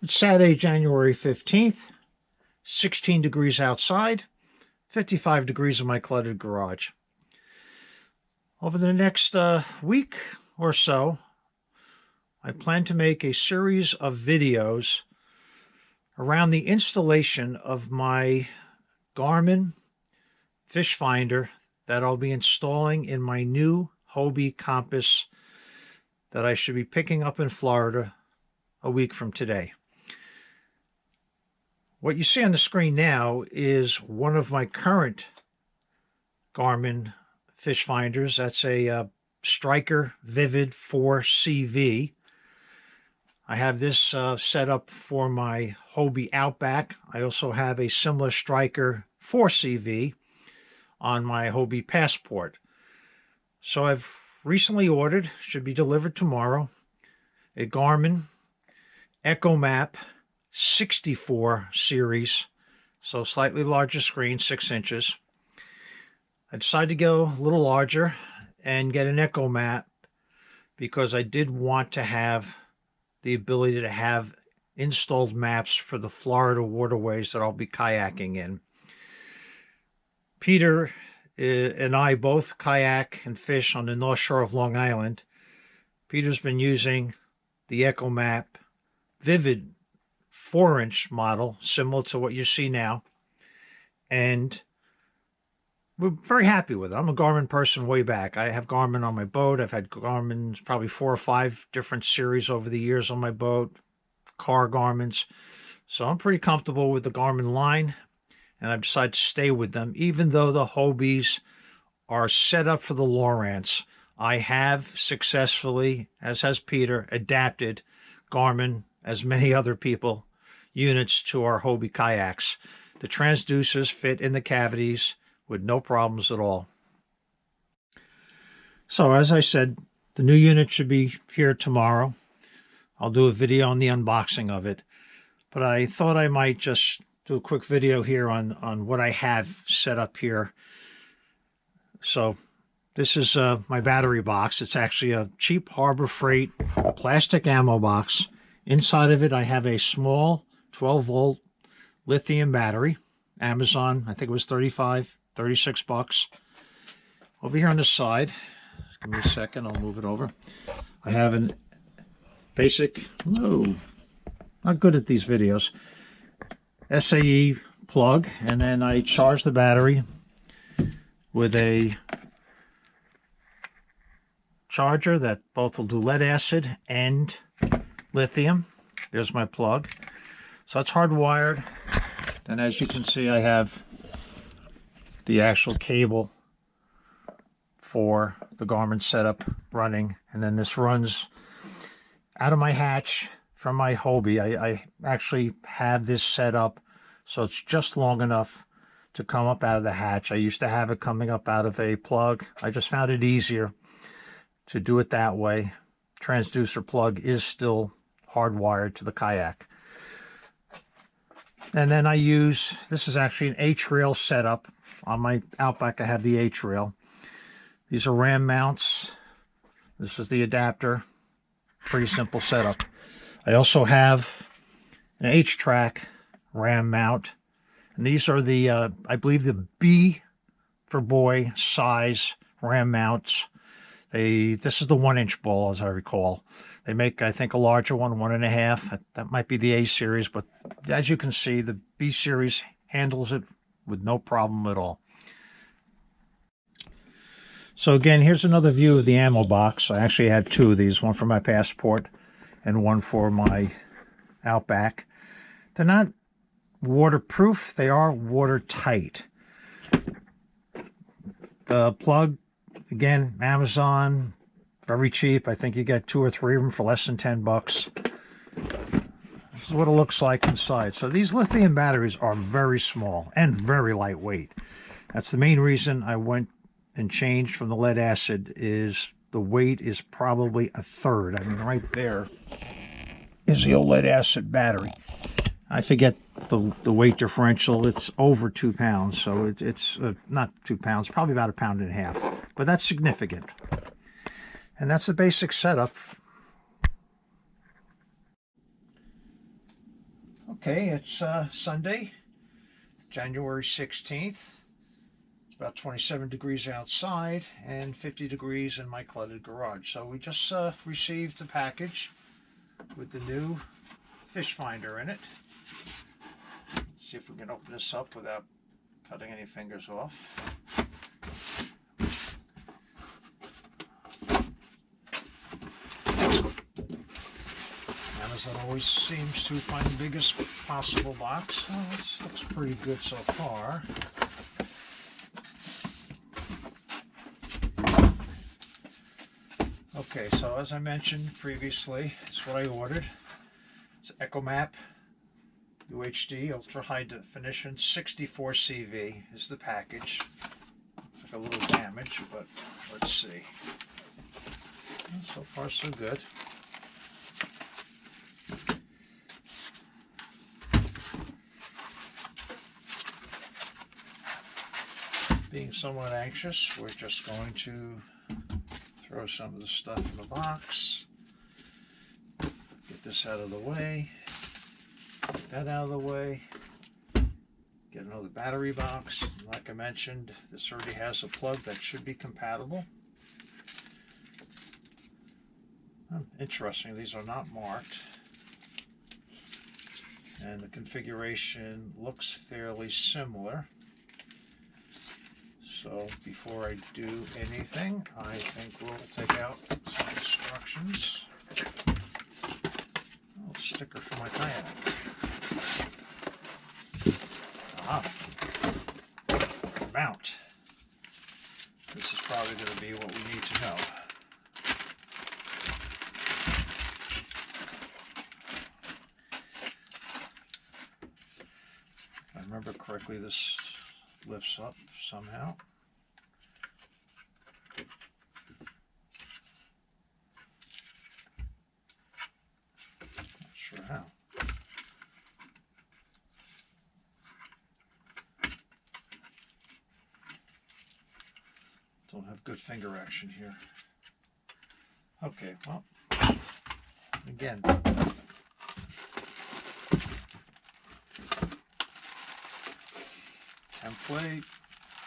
It's Saturday, January 15th, 16 degrees outside, 55 degrees in my cluttered garage. Over the next week or so, I plan to make a series of videos around the installation of my Garmin fish finder that I'll be installing in my new Hobie Compass that I should be picking up in Florida a week from today. What you see on the screen now is one of my current Garmin fish finders. That's a Striker Vivid 4CV. I have this set up for my Hobie Outback. I also have a similar Striker 4CV on my Hobie Passport. So I've recently ordered, should be delivered tomorrow, a Garmin ECHOMAP 64 series, so slightly larger screen, 6 inches. I decided to go a little larger and get an ECHOMAP because I did want to have the ability to have installed maps for the Florida waterways that I'll be kayaking in. Peter and I both kayak and fish on the North Shore of Long Island. Peter's been using the ECHOMAP Vivid 4-inch model, similar to what you see now, and we're very happy with it. I'm a Garmin person way back. I have Garmin on my boat. I've had Garmin's probably 4 or 5 different series over the years on my boat, car Garmin's. So I'm pretty comfortable with the Garmin line, and I've decided to stay with them. Even though the Hobies are set up for the Lowrance, I have successfully, as has Peter, adapted Garmin, as many other people, units to our Hobie kayaks. The transducers fit in the cavities with no problems at all. So as I said, the new unit should be here tomorrow. I'll do a video on the unboxing of it, but I thought I might just do a quick video here on what I have set up here. So this is my battery box. It's actually a cheap Harbor Freight plastic ammo box. Inside of it, I have a small 12-volt lithium battery. Amazon, I think it was 36 bucks. Over here on the side, give me a second, I'll move it over. I have an basic, no, not good at these videos, SAE plug, and then I charge the battery with a charger that both will do lead acid and lithium. There's my plug. So it's hardwired. And as you can see, I have the actual cable for the Garmin setup running. And then this runs out of my hatch from my Hobie. I actually have this set up so it's just long enough to come up out of the hatch. I used to have it coming up out of a plug. I just found it easier to do it that way. Transducer plug is still hardwired to the kayak. And then I use, this is actually an H-rail setup. On my Outback I have the H-rail. These are ram mounts. This is the adapter. Pretty simple setup. I also have an H-track ram mount. And these are the, I believe the B for boy size ram mounts. This is the 1-inch ball, as I recall. They make, I think, a larger one, 1.5. That might be the A series, but as you can see, the B series handles it with no problem at all. So again, here's another view of the ammo box. I actually have 2 of these, one for my Passport and one for my Outback. They're not waterproof, they are watertight. The plug, again, Amazon, very cheap. I think you get 2 or 3 of them for less than 10 bucks. This is what it looks like inside. So these lithium batteries are very small and very lightweight. That's the main reason I went and changed from the lead acid, is the weight is probably 1/3. I mean, right there is the old lead acid battery. I forget the weight differential. It's over 2 pounds, so it's not 2 pounds, probably about 1.5 pounds, but that's significant. And that's the basic setup. Okay, it's Sunday, January 16th. It's about 27 degrees outside and 50 degrees in my cluttered garage. So we just received a package with the new fish finder in it. Let's see if we can open this up without cutting any fingers off. Amazon always seems to find the biggest possible box. Oh, this looks pretty good so far. Okay, so as I mentioned previously, it's what I ordered. It's ECHOMAP UHD Ultra High Definition 64 CV is the package. Looks like a little damage, but let's see. Well, so far so good. Being somewhat anxious, we're just going to throw some of the stuff in the box. Get this out of the way. Get that out of the way. Get another battery box. Like I mentioned, this already has a plug that should be compatible. Interesting, these are not marked. And the configuration looks fairly similar. So before I do anything, I think we'll take out some instructions. Oh, sticker for my kayak. Mount. This is probably going to be what we need to know. If I remember correctly, this lifts up somehow. Not sure how. Don't have good finger action here. Okay, well, again, template,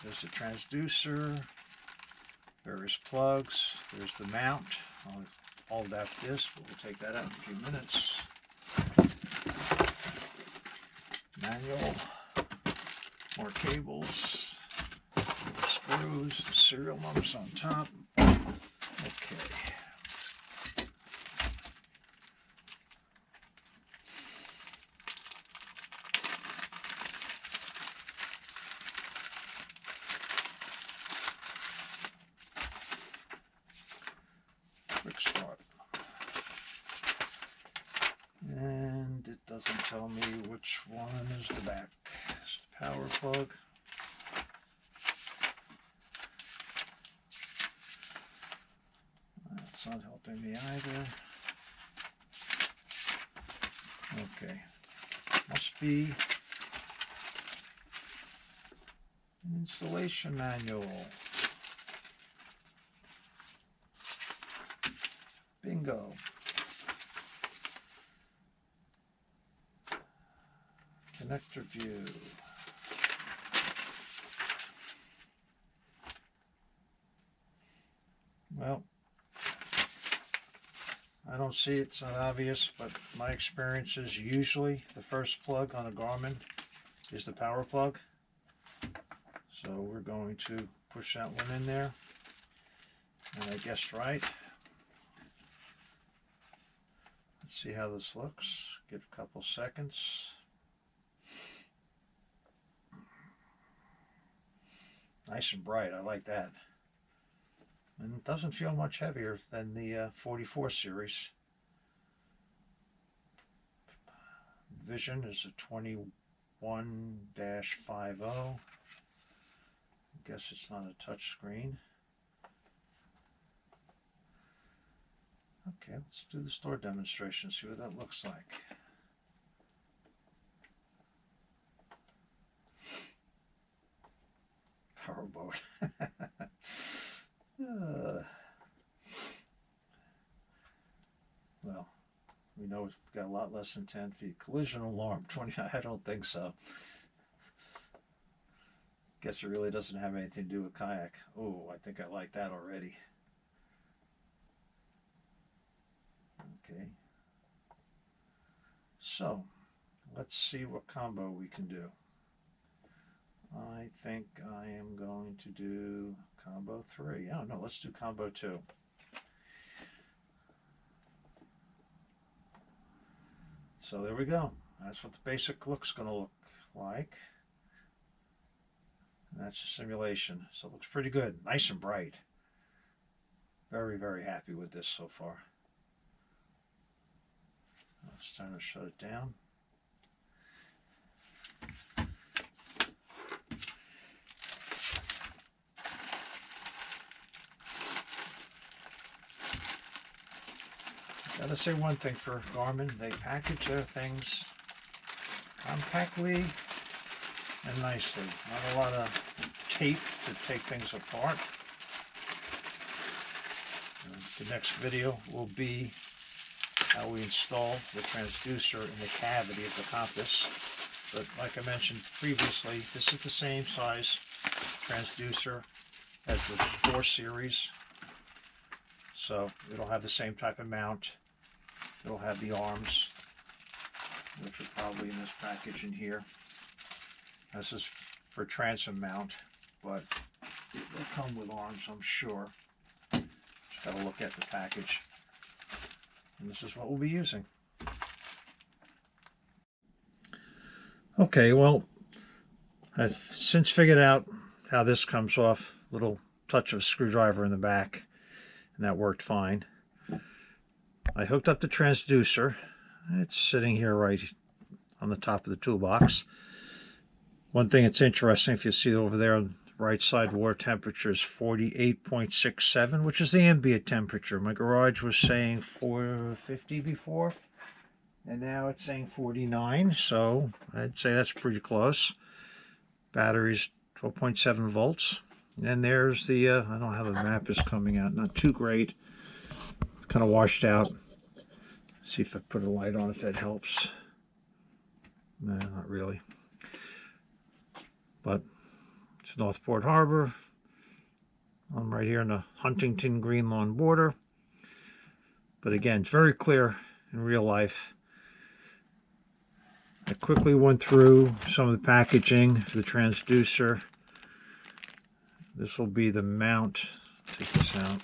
there's the transducer, various plugs, there's the mount. I'll adapt this, but we'll take that out in a few minutes. Manual, more cables, screws, the serial numbers on top. Okay. Quick start. And it doesn't tell me which one is the back. It's the power plug. That's not helping me either. Okay. Must be an installation manual. Bingo. Connector view. Well, I don't see it, it's not obvious, but my experience is usually the first plug on a Garmin is the power plug. So we're going to push that one in there. And I guessed right. Let's see how this looks. Give a couple seconds. Nice and bright, I like that. And it doesn't feel much heavier than the 44 series. Vision is a 21-50. I guess it's not a touch screen. Okay, let's do the store demonstration, see what that looks like. Powerboat. Well, We know it's got a lot less than 10 feet. Collision alarm, 20, I don't think so. Guess it really doesn't have anything to do with kayak. Oh, I think I like that already. Okay. So, let's see what combo we can do. I think I am going to do combo 3. Oh no, let's do combo 2. So there we go. That's what the basic look's going to look like. And that's a simulation. So it looks pretty good. Nice and bright. Very, very happy with this so far. It's time to shut it down. Gotta say one thing for Garmin, they package their things compactly and nicely. Not a lot of tape to take things apart. The next video will be how we install the transducer in the cavity of the compass. But like I mentioned previously, this is the same size transducer as the 4 series. So it'll have the same type of mount. It'll have the arms, which are probably in this package in here. This is for transom mount, but it will come with arms, I'm sure. Just gotta look at the package. And this is what we'll be using. Okay, well, I've since figured out how this comes off. Little touch of a screwdriver in the back, and that worked fine. I hooked up the transducer. It's sitting here right on the top of the toolbox. One thing that's interesting, if you see over there on the right side, water temperature is 48.67, which is the ambient temperature. My garage was saying 450 before, and now it's saying 49, so I'd say that's pretty close. Battery's 12.7 volts. And there's the, I don't know how the map is coming out, not too great. Kind of washed out. See if I put a light on if that helps. No, not really. But it's Northport Harbor. I'm right here in the Huntington Greenlawn border. But again, it's very clear in real life. I quickly went through some of the packaging for the transducer. This will be the mount. Take this out.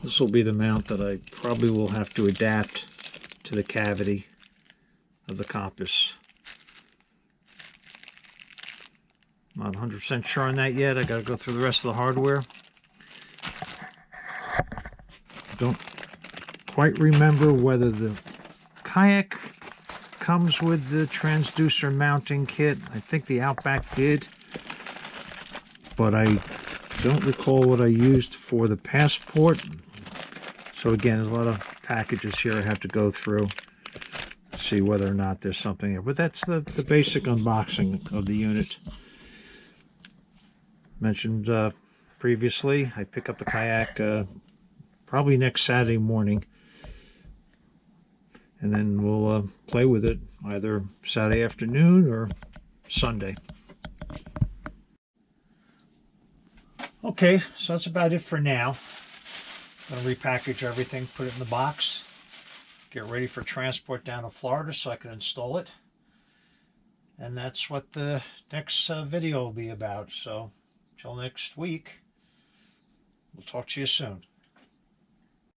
This will be the mount that I probably will have to adapt to the cavity of the compass. Not 100% sure on that yet. I got to go through the rest of the hardware. Don't quite remember whether the Kayak comes with the transducer mounting kit. I think the Outback did, but I don't recall what I used for the Passport. So again, there's a lot of packages here I have to go through to see whether or not there's something there. But that's the basic unboxing of the unit. Mentioned previously, I pick up the Kayak probably next Saturday morning. And then we'll play with it either Saturday afternoon or Sunday. Okay, so that's about it for now. I'm going to repackage everything, put it in the box, get ready for transport down to Florida so I can install it. And that's what the next video will be about. So, until next week, we'll talk to you soon.